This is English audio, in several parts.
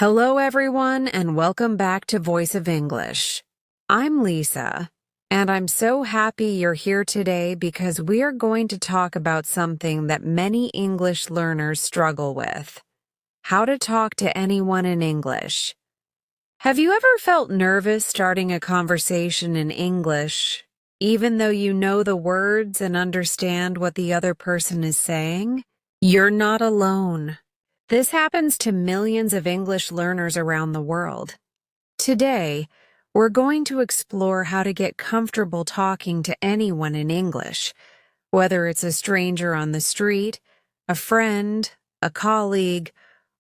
Hello, everyone, and welcome back to Voice of English. I'm Lisa, and I'm so happy you're here today because we are going to talk about something that many English learners struggle with: how to talk to anyone in English. Have you ever felt nervous starting a conversation in English, even though you know the words and understand what the other person is saying? You're not alone. This happens to millions of English learners around the world. Today, we're going to explore how to get comfortable talking to anyone in English, whether it's a stranger on the street, a friend, a colleague,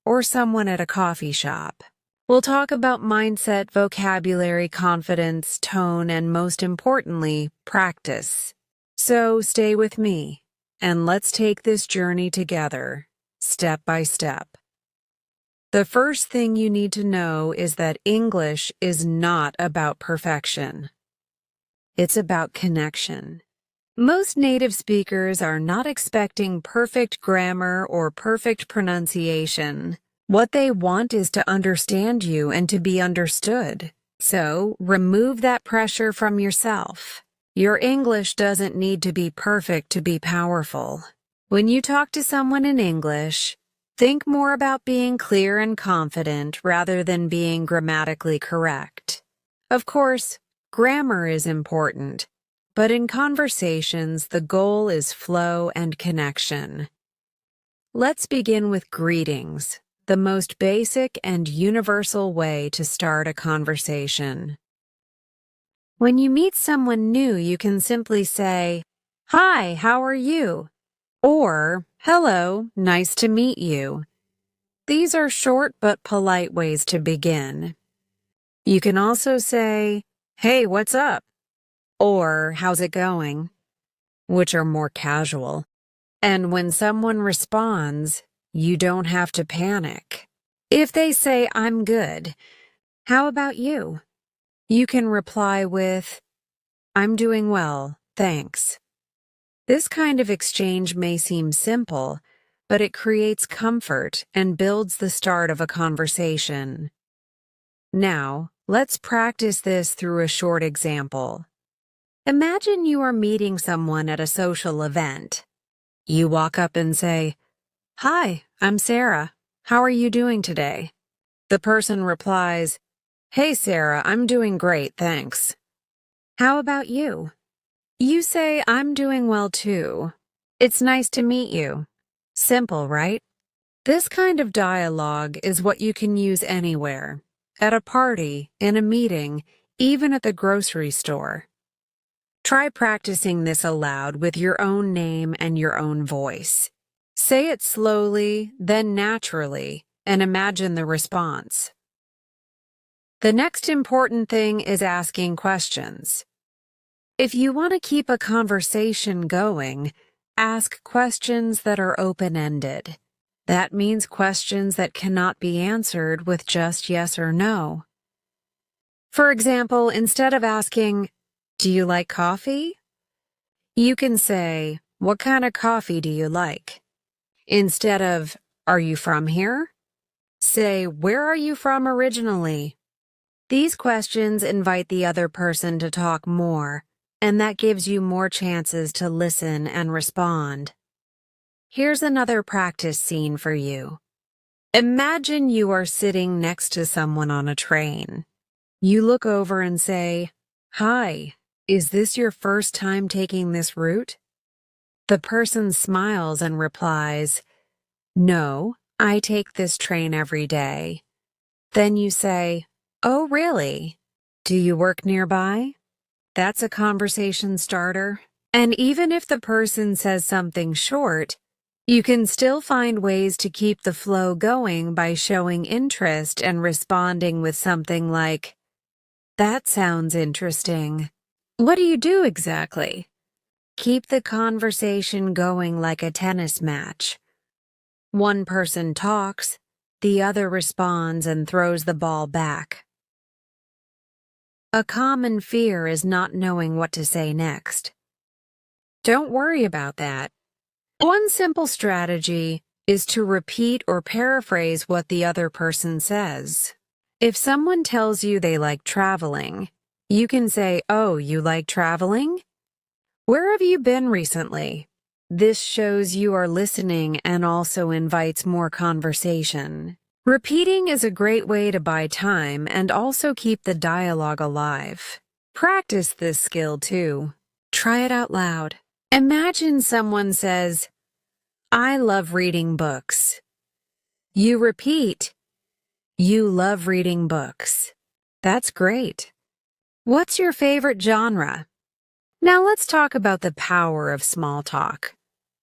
or someone at a coffee shop. We'll talk about mindset, vocabulary, confidence, tone, and most importantly, practice. So stay with me, and let's take this journey together, step by step. The first thing you need to know is that English is not about perfection. It's about connection. Most native speakers are not expecting perfect grammar or perfect pronunciation. What they want is to understand you and to be understood. So, remove that pressure from yourself. Your English doesn't need to be perfect to be powerful. When you talk to someone in English, think more about being clear and confident rather than being grammatically correct. Of course, grammar is important, but in conversations, the goal is flow and connection. Let's begin with greetings, the most basic and universal way to start a conversation. When you meet someone new, you can simply say, "Hi, how are you?" Or, "Hello, nice to meet you." These are short but polite ways to begin. You can also say, "Hey, what's up?" or "How's it going?" which are more casual. And when someone responds, you don't have to panic. If they say, "I'm good, how about you?" you can reply with, "I'm doing well, thanks." This kind of exchange may seem simple, but it creates comfort and builds the start of a conversation. Now, let's practice this through a short example. Imagine you are meeting someone at a social event. You walk up and say, "Hi, I'm Sarah. How are you doing today?" The person replies, "Hey, Sarah, I'm doing great, thanks. How about you?" You say, "I'm doing well too. It's nice to meet you." Simple, right? This kind of dialogue is what you can use anywhere, at a party, in a meeting, even at the grocery store. Try practicing this aloud with your own name and your own voice. Say it slowly, then naturally, and imagine the response. The next important thing is asking questions. If you want to keep a conversation going, ask questions that are open-ended. That means questions that cannot be answered with just yes or no. For example, instead of asking, "Do you like coffee?" you can say, "What kind of coffee do you like?" Instead of, "Are you from here?" say, "Where are you from originally?" These questions invite the other person to talk more, and that gives you more chances to listen and respond. Here's another practice scene for you. Imagine you are sitting next to someone on a train. You look over and say, "Hi, is this your first time taking this route?" The person smiles and replies, "No, I take this train every day." Then you say, "Oh, really? Do you work nearby?" That's a conversation starter. And even if the person says something short, you can still find ways to keep the flow going by showing interest and responding with something like, "That sounds interesting. What do you do exactly?" Keep the conversation going like a tennis match. One person talks, the other responds and throws the ball back. A common fear is not knowing what to say next. Don't worry about that. One simple strategy is to repeat or paraphrase what the other person says. If someone tells you they like traveling, you can say, "Oh, you like traveling? Where have you been recently?" This shows you are listening and also invites more conversation. Repeating is a great way to buy time and also keep the dialogue alive. Practice this skill too. Try it out loud. Imagine someone says, "I love reading books." You repeat, "You love reading books." That's great. What's your favorite genre? Now let's talk about the power of small talk.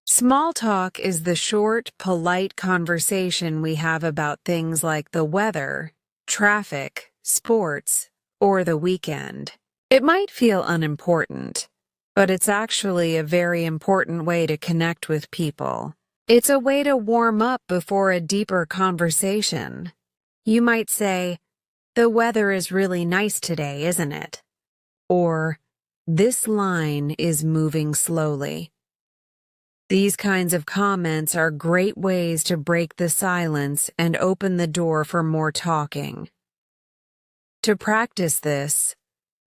Small talk is the short, polite conversation we have about things like the weather, traffic, sports, or the weekend. It might feel unimportant, but it's actually a very important way to connect with people. It's a way to warm up before a deeper conversation. You might say, "The weather is really nice today, isn't it?" Or, "This line is moving slowly." These kinds of comments are great ways to break the silence and open the door for more talking. To practice this,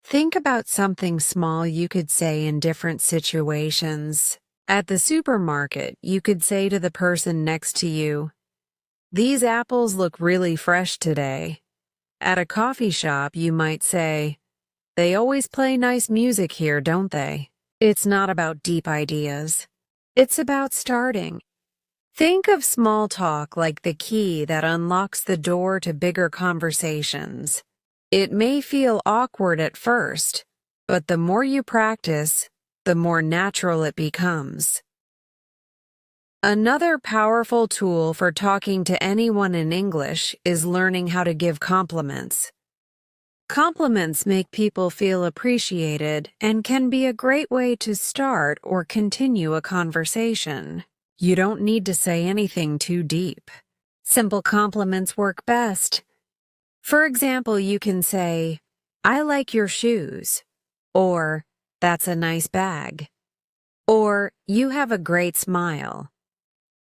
think about something small you could say in different situations. At the supermarket, you could say to the person next to you, "These apples look really fresh today." At a coffee shop, you might say, "They always play nice music here, don't they?" It's not about deep ideas. It's about starting. Think of small talk like the key that unlocks the door to bigger conversations. It may feel awkward at first, but the more you practice, the more natural it becomes. Another powerful tool for talking to anyone in English is learning how to give compliments. Compliments make people feel appreciated and can be a great way to start or continue a conversation. You don't need to say anything too deep. Simple compliments work best. For example, you can say, "I like your shoes," or "That's a nice bag," or "You have a great smile."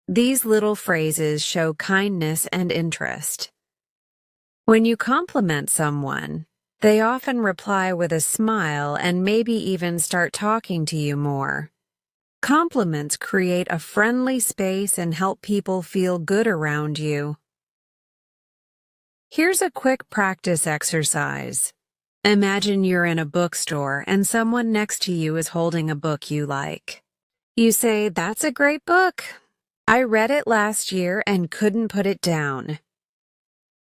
These little phrases show kindness and interest. When you compliment someone, they often reply with a smile and maybe even start talking to you more. Compliments create a friendly space and help people feel good around you. Here's a quick practice exercise. Imagine you're in a bookstore and someone next to you is holding a book you like. You say, "That's a great book. I read it last year and couldn't put it down."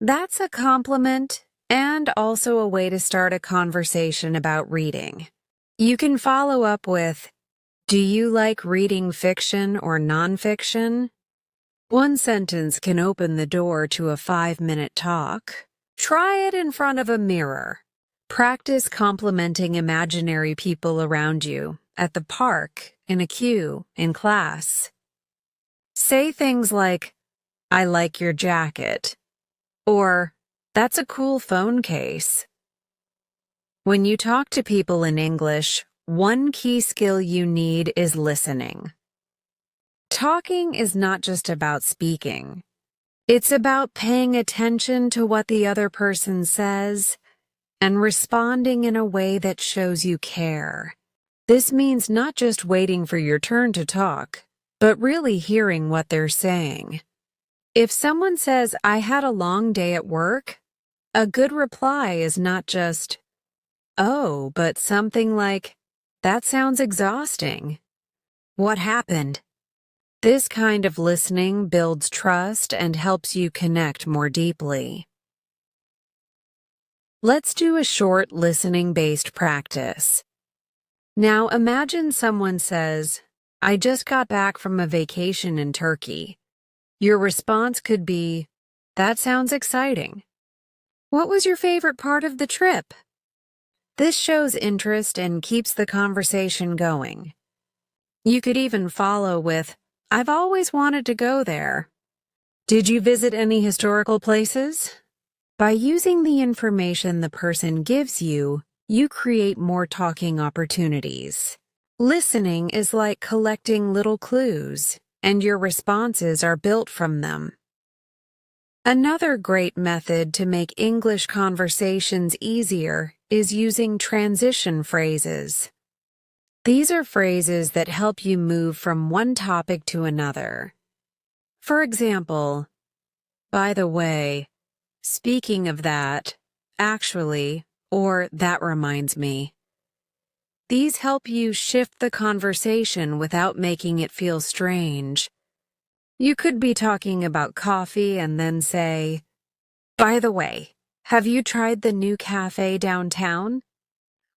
That's a compliment and also a way to start a conversation about reading. You can follow up with, "Do you like reading fiction or nonfiction?" One sentence can open the door to a 5-minute talk. Try it in front of a mirror. Practice complimenting imaginary people around you, at the park, in a queue, in class. Say things like, "I like your jacket," or "That's a cool phone case." When you talk to people in English, one key skill you need is listening. Talking is not just about speaking. It's about paying attention to what the other person says and responding in a way that shows you care. This means not just waiting for your turn to talk, but really hearing what they're saying. If someone says, "I had a long day at work," a good reply is not just, "Oh," but something like, "That sounds exhausting. What happened?" This kind of listening builds trust and helps you connect more deeply. Let's do a short listening-based practice. Now imagine someone says, "I just got back from a vacation in Turkey." Your response could be, "That sounds exciting. What was your favorite part of the trip?" This shows interest and keeps the conversation going. You could even follow with, "I've always wanted to go there. Did you visit any historical places?" By using the information the person gives you, you create more talking opportunities. Listening is like collecting little clues. and your responses are built from them. Another great method to make English conversations easier is using transition phrases. These are phrases that help you move from one topic to another. For example, by the way, speaking of that, actually, or that reminds me. These help you shift the conversation without making it feel strange. You could be talking about coffee and then say, "By the way, have you tried the new cafe downtown?"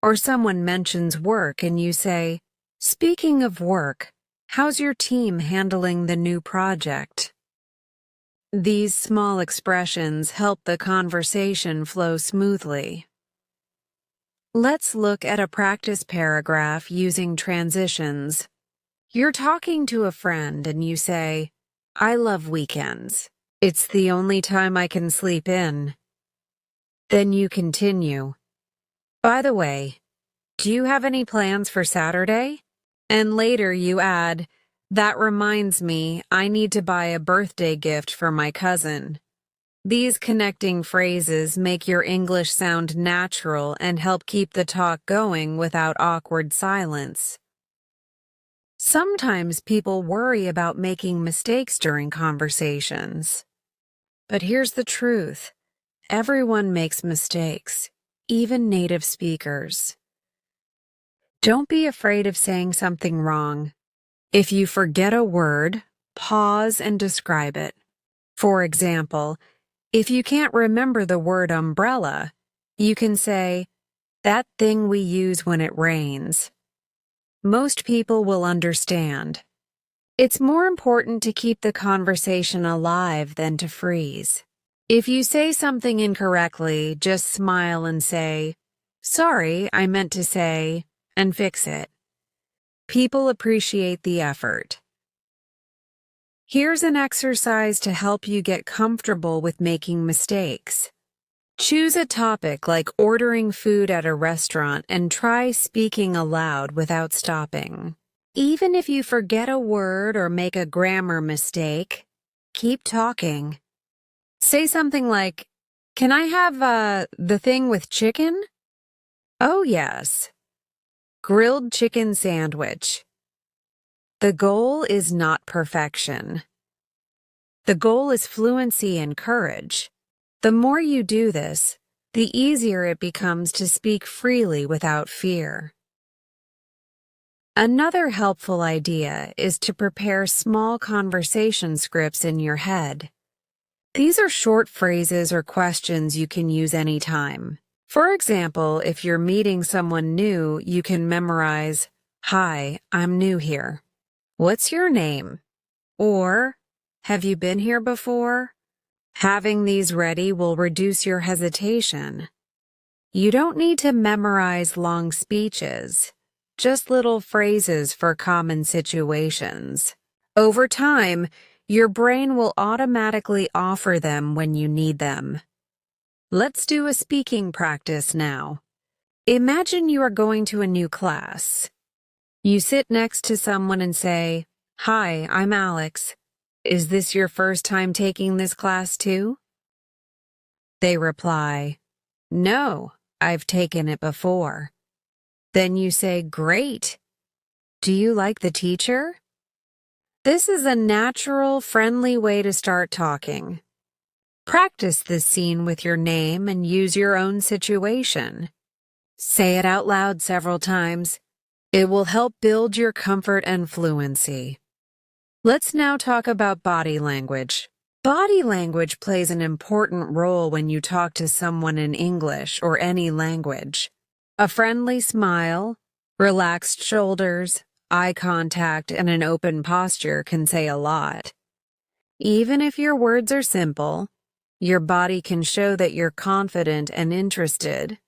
Or someone mentions work and you say, "Speaking of work, how's your team handling the new project?" These small expressions help the conversation flow smoothly. Let's look at a practice paragraph using transitions. You're talking to a friend and you say, "I love weekends. It's the only time I can sleep in." Then you continue, "By the way, do you have any plans for Saturday?" And later you add, "That reminds me, I need to buy a birthday gift for my cousin." These connecting phrases make your English sound natural and help keep the talk going without awkward silence. Sometimes people worry about making mistakes during conversations. But here's the truth. Everyone makes mistakes, even native speakers. Don't be afraid of saying something wrong. If you forget a word, pause and describe it. For example, if you can't remember the word umbrella, you can say, "That thing we use when it rains." Most people will understand. It's more important to keep the conversation alive than to freeze. If you say something incorrectly, just smile and say, "Sorry, I meant to say," and fix it. People appreciate the effort. Here's an exercise to help you get comfortable with making mistakes. Choose a topic like ordering food at a restaurant and try speaking aloud without stopping. Even if you forget a word or make a grammar mistake, keep talking. Say something like, "Can I have the thing with chicken?" "Oh, yes. Grilled chicken sandwich." The goal is not perfection. The goal is fluency and courage. The more you do this, the easier it becomes to speak freely without fear. Another helpful idea is to prepare small conversation scripts in your head. These are short phrases or questions you can use anytime. For example, if you're meeting someone new, you can memorize, "Hi, I'm new here. What's your name?" Or, "Have you been here before?" Having these ready will reduce your hesitation. You don't need to memorize long speeches, just little phrases for common situations. Over time, your brain will automatically offer them when you need them. Let's do a speaking practice now. Imagine you are going to a new class. You sit next to someone and say, "Hi, I'm Alex. Is this your first time taking this class too?" They reply, "No, I've taken it before." Then you say, "Great. Do you like the teacher?" This is a natural, friendly way to start talking. Practice this scene with your name and use your own situation. Say it out loud several times. It will help build your comfort and fluency. Let's now talk about body language. Body language plays an important role when you talk to someone in English or any language. A friendly smile, relaxed shoulders, eye contact, and an open posture can say a lot. Even if your words are simple, your body can show that you're confident and interested.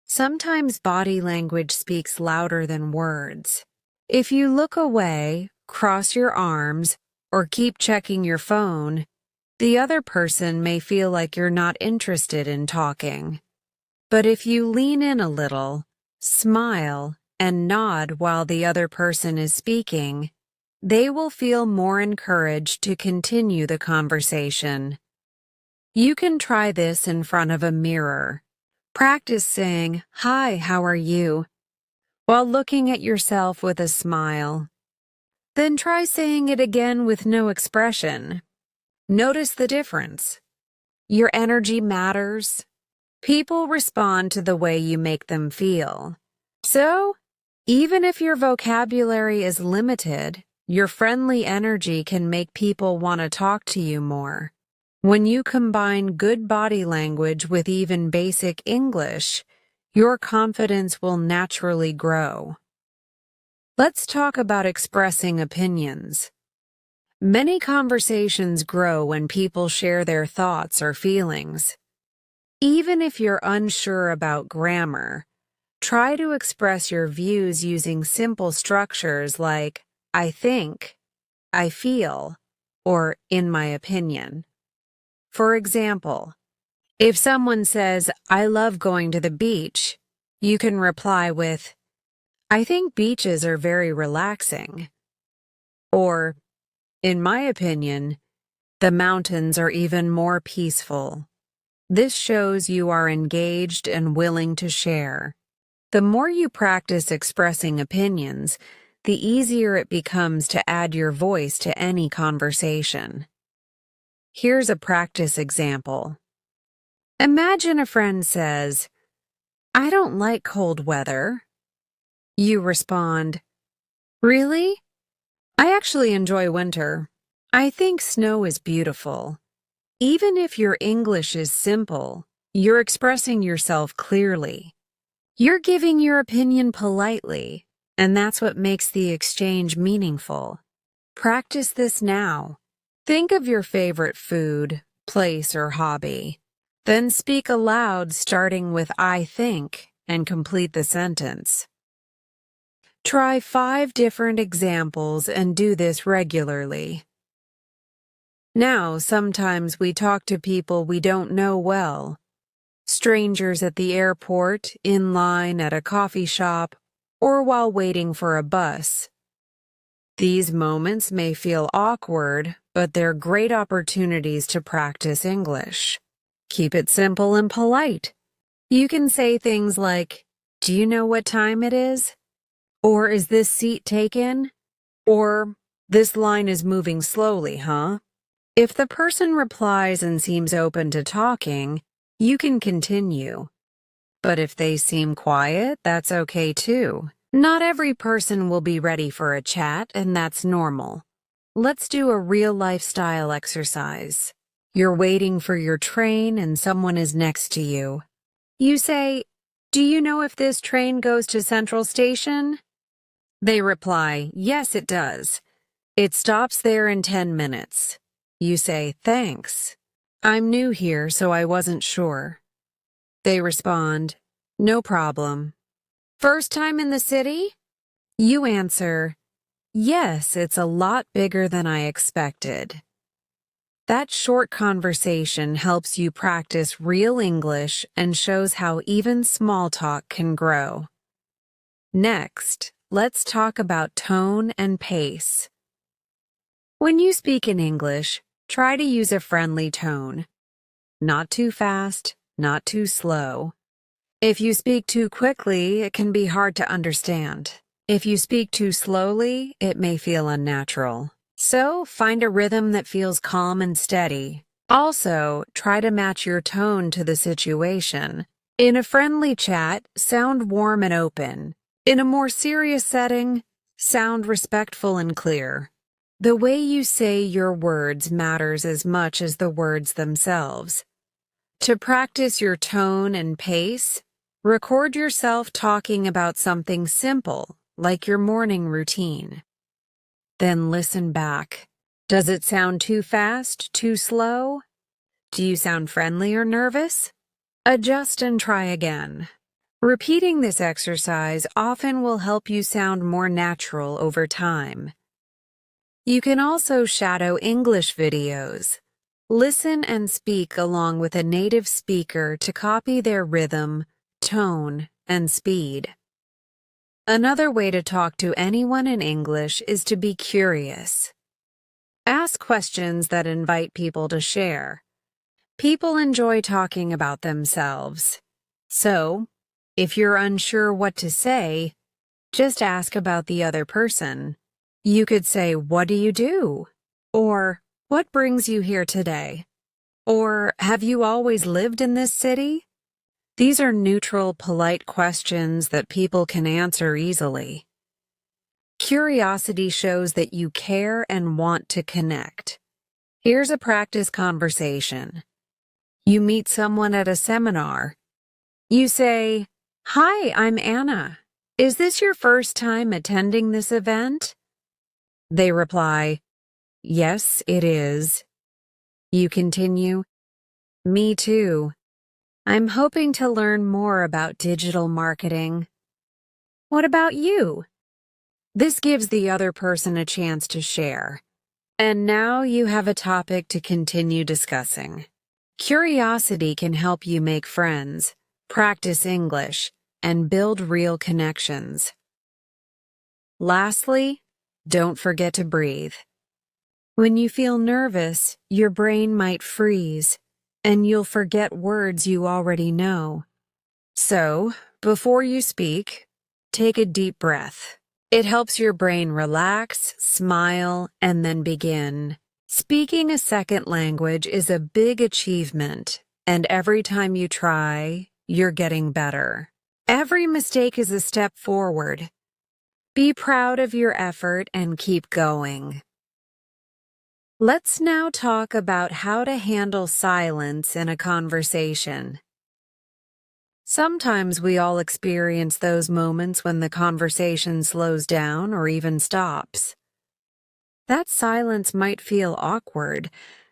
Sometimes body language speaks louder than words. If you look away, cross your arms, or keep checking your phone, the other person may feel like you're not interested in talking. But if you lean in a little, smile, and nod while the other person is speaking, they will feel more encouraged to continue the conversation. You can try this in front of a mirror. Practice saying, "Hi, how are you?" while looking at yourself with a smile. Then try saying it again with no expression. Notice the difference. Your energy matters. People respond to the way you make them feel. So, even if your vocabulary is limited, your friendly energy can make people want to talk to you more. When you combine good body language with even basic English, your confidence will naturally grow. Let's talk about expressing opinions. Many conversations grow when people share their thoughts or feelings. Even if you're unsure about grammar, try to express your views using simple structures like "I think," "I feel," or "in my opinion." For example, if someone says, "I love going to the beach," you can reply with, "I think beaches are very relaxing." Or, "In my opinion, the mountains are even more peaceful." This shows you are engaged and willing to share. The more you practice expressing opinions, the easier it becomes to add your voice to any conversation. Here's a practice example. Imagine a friend says, "I don't like cold weather." You respond, "Really? I actually enjoy winter. I think snow is beautiful." Even if your English is simple, you're expressing yourself clearly. You're giving your opinion politely, and that's what makes the exchange meaningful. Practice this now. Think of your favorite food, place, or hobby. Then speak aloud starting with "I think" and complete the sentence. Try 5 different examples and do this regularly. Now, sometimes we talk to people we don't know well. Strangers at the airport, in line at a coffee shop, or while waiting for a bus. These moments may feel awkward, but they're great opportunities to practice English. Keep it simple and polite. You can say things like, "Do you know what time it is?" Or "Is this seat taken?" Or "This line is moving slowly, huh?" If the person replies and seems open to talking, you can continue. But if they seem quiet, that's okay too. Not every person will be ready for a chat, and that's normal. Let's do a real lifestyle exercise. You're waiting for your train and someone is next to you. You say, "Do you know if this train goes to Central Station?" They reply, "Yes, it does. It stops there in 10 minutes. You say, "Thanks. I'm new here, so I wasn't sure." They respond, "No problem." "First time in the city?" You answer, "Yes, it's a lot bigger than I expected." That short conversation helps you practice real English and shows how even small talk can grow. Next, let's talk about tone and pace. When you speak in English, try to use a friendly tone. Not too fast, not too slow. If you speak too quickly, it can be hard to understand. If you speak too slowly, it may feel unnatural. So, find a rhythm that feels calm and steady. Also, try to match your tone to the situation. In a friendly chat, sound warm and open. In a more serious setting, sound respectful and clear. The way you say your words matters as much as the words themselves. To practice your tone and pace, record yourself talking about something simple, like your morning routine. Then listen back. Does it sound too fast, too slow? Do you sound friendly or nervous? Adjust and try again. Repeating this exercise often will help you sound more natural over time. You can also shadow English videos. Listen and speak along with a native speaker to copy their rhythm, tone, and speed. Another way to talk to anyone in English is to be curious. Ask questions that invite people to share. People enjoy talking about themselves. So, if you're unsure what to say, just ask about the other person. You could say, "What do you do?" Or, "What brings you here today?" Or, "Have you always lived in this city?" These are neutral, polite questions that people can answer easily. Curiosity shows that you care and want to connect. Here's a practice conversation. You meet someone at a seminar. You say, "Hi, I'm Anna. Is this your first time attending this event?" They reply, "Yes, it is." You continue, "Me too. I'm hoping to learn more about digital marketing." "What about you?" This gives the other person a chance to share. And now you have a topic to continue discussing. Curiosity can help you make friends, practice English, and build real connections. Lastly, don't forget to breathe. When you feel nervous, your brain might freeze, and you'll forget words you already know. So, before you speak, take a deep breath. It helps your brain relax, smile, and then begin. Speaking a second language is a big achievement, and every time you try, you're getting better. Every mistake is a step forward. Be proud of your effort and keep going. Let's now talk about how to handle silence in a conversation. Sometimes we all experience those moments when the conversation slows down or even stops. That silence might feel awkward,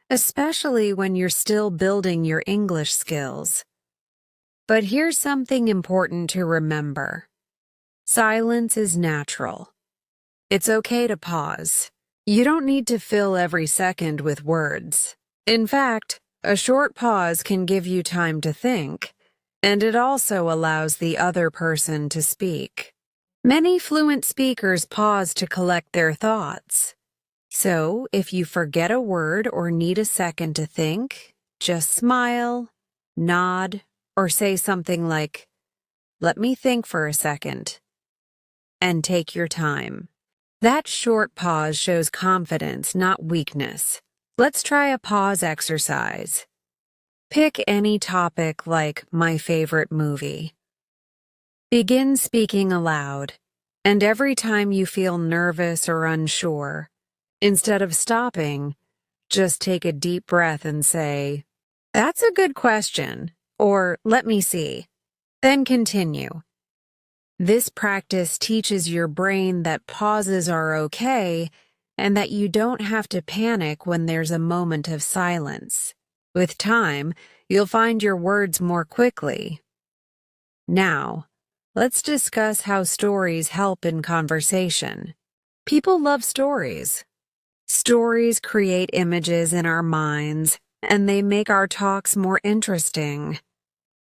especially when you're still building your English skills. But here's something important to remember. Silence is natural. It's okay to pause. You don't need to fill every second with words. In fact, a short pause can give you time to think. And it also allows the other person to speak. Many fluent speakers pause to collect their thoughts. So, if you forget a word or need a second to think, just smile, nod, or say something like, "Let me think for a second," and take your time. That short pause shows confidence, not weakness. Let's try a pause exercise. Pick any topic like my favorite movie. Begin speaking aloud, and every time you feel nervous or unsure, instead of stopping, just take a deep breath and say, "That's a good question," or "Let me see." Then continue. This practice teaches your brain that pauses are okay and that you don't have to panic when there's a moment of silence. With time, you'll find your words more quickly. Now, let's discuss how stories help in conversation. People love stories. Stories create images in our minds, and they make our talks more interesting.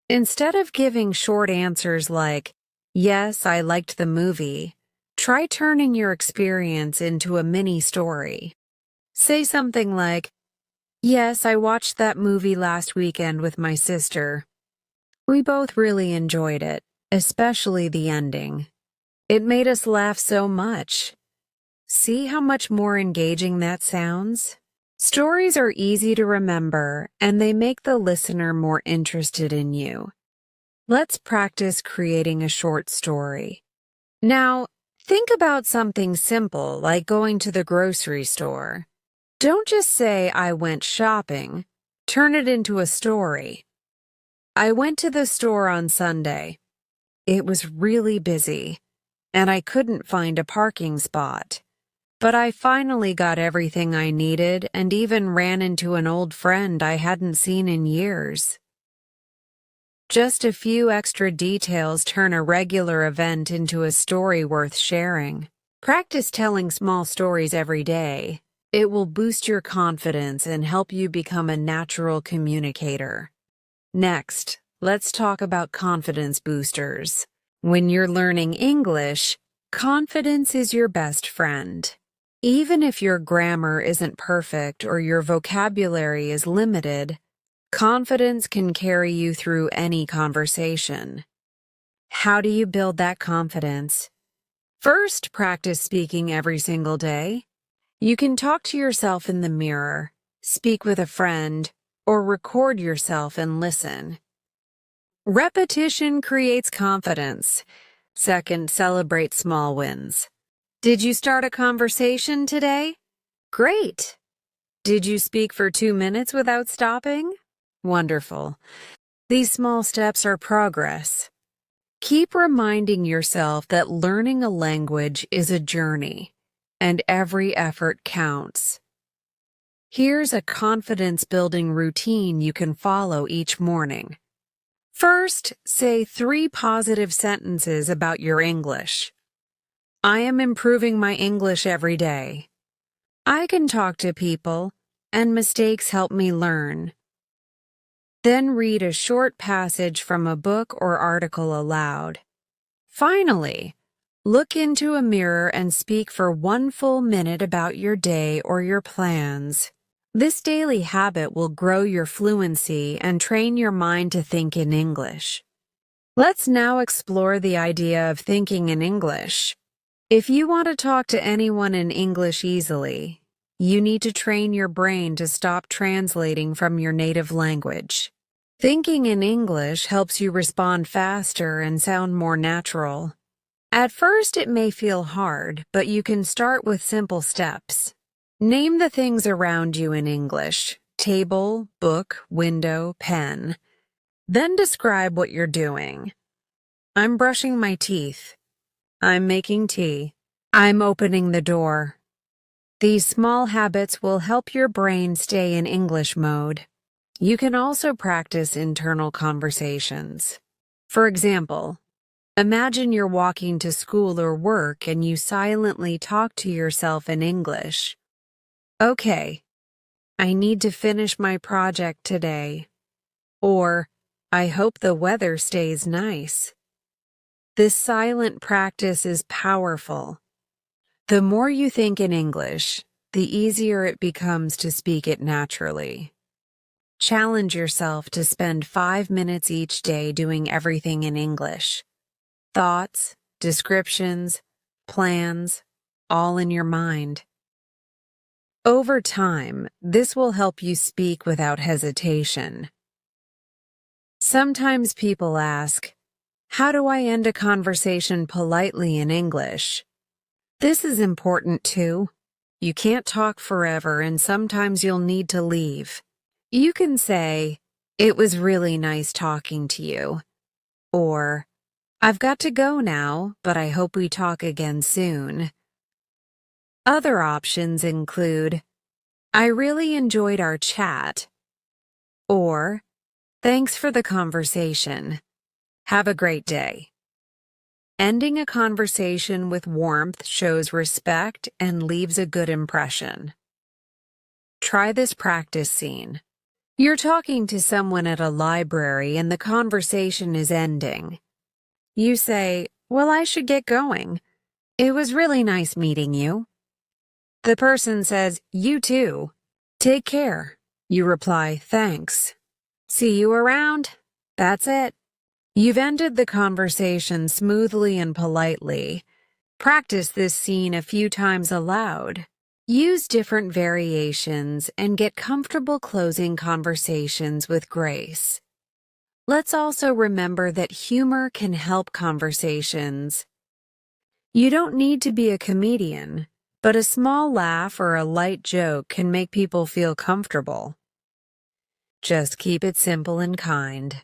Instead of giving short answers like, "Yes, I liked the movie," try turning your experience into a mini story. Say something like, "Yes, I watched that movie last weekend with my sister. We both really enjoyed it, especially the ending. It made us laugh so much." See how much more engaging that sounds? Stories are easy to remember, and they make the listener more interested in you. Let's practice creating a short story. Now, think about something simple like going to the grocery store. Don't just say, "I went shopping." Turn it into a story. "I went to the store on Sunday. It was really busy, and I couldn't find a parking spot. But I finally got everything I needed and even ran into an old friend I hadn't seen in years." Just a few extra details turn a regular event into a story worth sharing. Practice telling small stories every day. It will boost your confidence and help you become a natural communicator. Next, let's talk about confidence boosters. When you're learning English, confidence is your best friend. Even if your grammar isn't perfect or your vocabulary is limited, confidence can carry you through any conversation. How do you build that confidence? First, practice speaking every single day. You can talk to yourself in the mirror, speak with a friend, or record yourself and listen. Repetition creates confidence. Second, celebrate small wins. Did you start a conversation today? Great. Did you speak for 2 minutes without stopping? Wonderful. These small steps are progress. Keep reminding yourself that learning a language is a journey, and every effort counts. Here's a confidence-building routine you can follow each morning. First, say 3 positive sentences about your English. I am improving my English every day. I can talk to people, and mistakes help me learn. Then read a short passage from a book or article aloud. Finally, look into a mirror and speak for 1 full minute about your day or your plans. This daily habit will grow your fluency and train your mind to think in English. Let's now explore the idea of thinking in English. If you want to talk to anyone in English easily, you need to train your brain to stop translating from your native language. Thinking in English helps you respond faster and sound more natural. At first, it may feel hard, but you can start with simple steps. Name the things around you in English: table, book, window, pen. Then describe what you're doing. I'm brushing my teeth. I'm making tea. I'm opening the door. These small habits will help your brain stay in English mode. You can also practice internal conversations. For example, imagine you're walking to school or work and you silently talk to yourself in English. Okay, I need to finish my project today. Or, I hope the weather stays nice. This silent practice is powerful. The more you think in English, the easier it becomes to speak it naturally. Challenge yourself to spend 5 minutes each day doing everything in English. Thoughts, descriptions, plans, all in your mind. Over time, this will help you speak without hesitation. Sometimes people ask, how do I end a conversation politely in English? This is important too. You can't talk forever and sometimes you'll need to leave. You can say, it was really nice talking to you. Or, I've got to go now, but I hope we talk again soon. Other options include, I really enjoyed our chat. Or, thanks for the conversation. Have a great day. Ending a conversation with warmth shows respect and leaves a good impression. Try this practice scene. You're talking to someone at a library and the conversation is ending. You say, well, I should get going. It was really nice meeting you. The person says, you too. Take care. You reply, thanks. See you around. That's it. You've ended the conversation smoothly and politely. Practice this scene a few times aloud. Use different variations and get comfortable closing conversations with grace. Let's also remember that humor can help conversations. You don't need to be a comedian, but a small laugh or a light joke can make people feel comfortable. Just keep it simple and kind.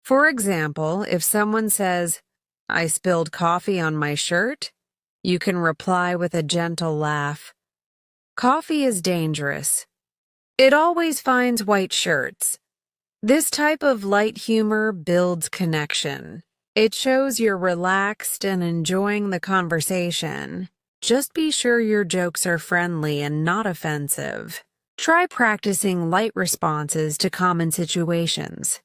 For example, if someone says, I spilled coffee on my shirt, you can reply with a gentle laugh. Coffee is dangerous. It always finds white shirts. This type of light humor builds connection. It shows you're relaxed and enjoying the conversation. Just be sure your jokes are friendly and not offensive. Try practicing light responses to common situations.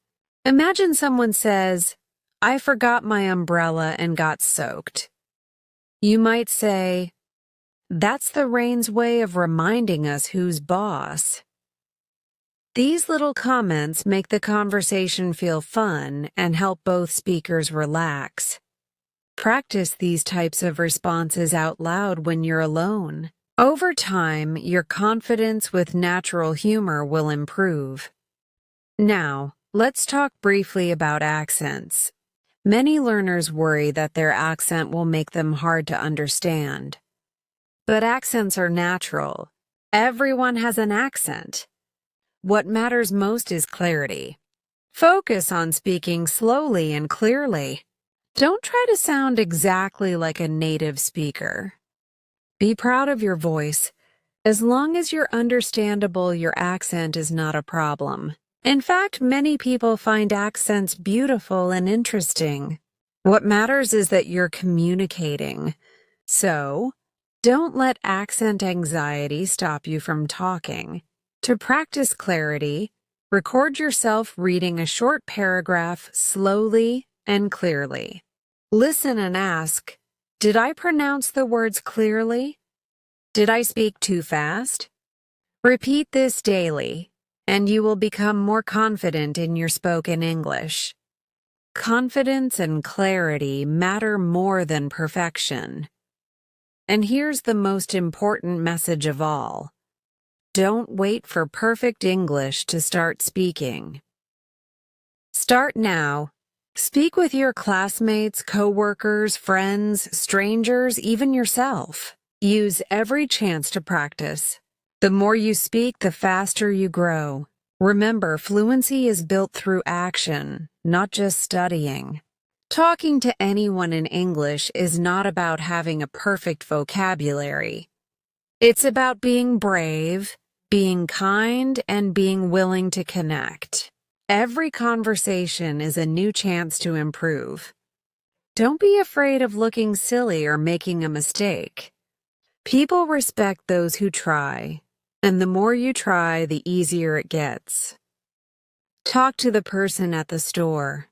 Imagine someone says, I forgot my umbrella and got soaked. You might say, that's the rain's way of reminding us who's boss. These little comments make the conversation feel fun and help both speakers relax. Practice these types of responses out loud when you're alone. Over time, your confidence with natural humor will improve. Now, let's talk briefly about accents. Many learners worry that their accent will make them hard to understand. But accents are natural. Everyone has an accent. What matters most is clarity. Focus on speaking slowly and clearly. Don't try to sound exactly like a native speaker. Be proud of your voice. As long as you're understandable, your accent is not a problem. In fact, many people find accents beautiful and interesting. What matters is that you're communicating. So, don't let accent anxiety stop you from talking. To practice clarity, record yourself reading a short paragraph slowly and clearly. Listen and ask, did I pronounce the words clearly? Did I speak too fast? Repeat this daily, and you will become more confident in your spoken English. Confidence and clarity matter more than perfection. And here's the most important message of all. Don't wait for perfect English to start speaking. Start now. Speak with your classmates, coworkers, friends, strangers, even yourself. Use every chance to practice. The more you speak, the faster you grow. Remember, fluency is built through action, not just studying. Talking to anyone in English is not about having a perfect vocabulary. It's about being brave, being kind, and being willing to connect. Every conversation is a new chance to improve. Don't be afraid of looking silly or making a mistake. People respect those who try, and the more you try, the easier it gets. Talk to the person at the store.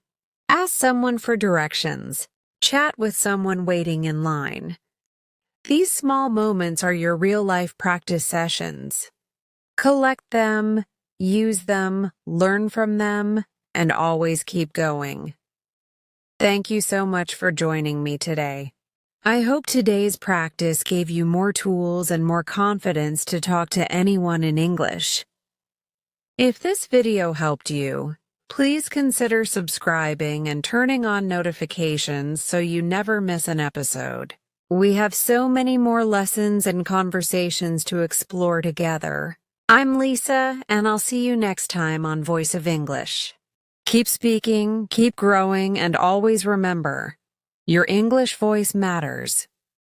Ask someone for directions. Chat with someone waiting in line. These small moments are your real-life practice sessions. Collect them, use them, learn from them, and always keep going. Thank you so much for joining me today. I hope today's practice gave you more tools and more confidence to talk to anyone in English. If this video helped you, please consider subscribing and turning on notifications so you never miss an episode. We have so many more lessons and conversations to explore together. I'm Lisa, and I'll see you next time on Voice of English. Keep speaking, keep growing, and always remember, your English voice matters.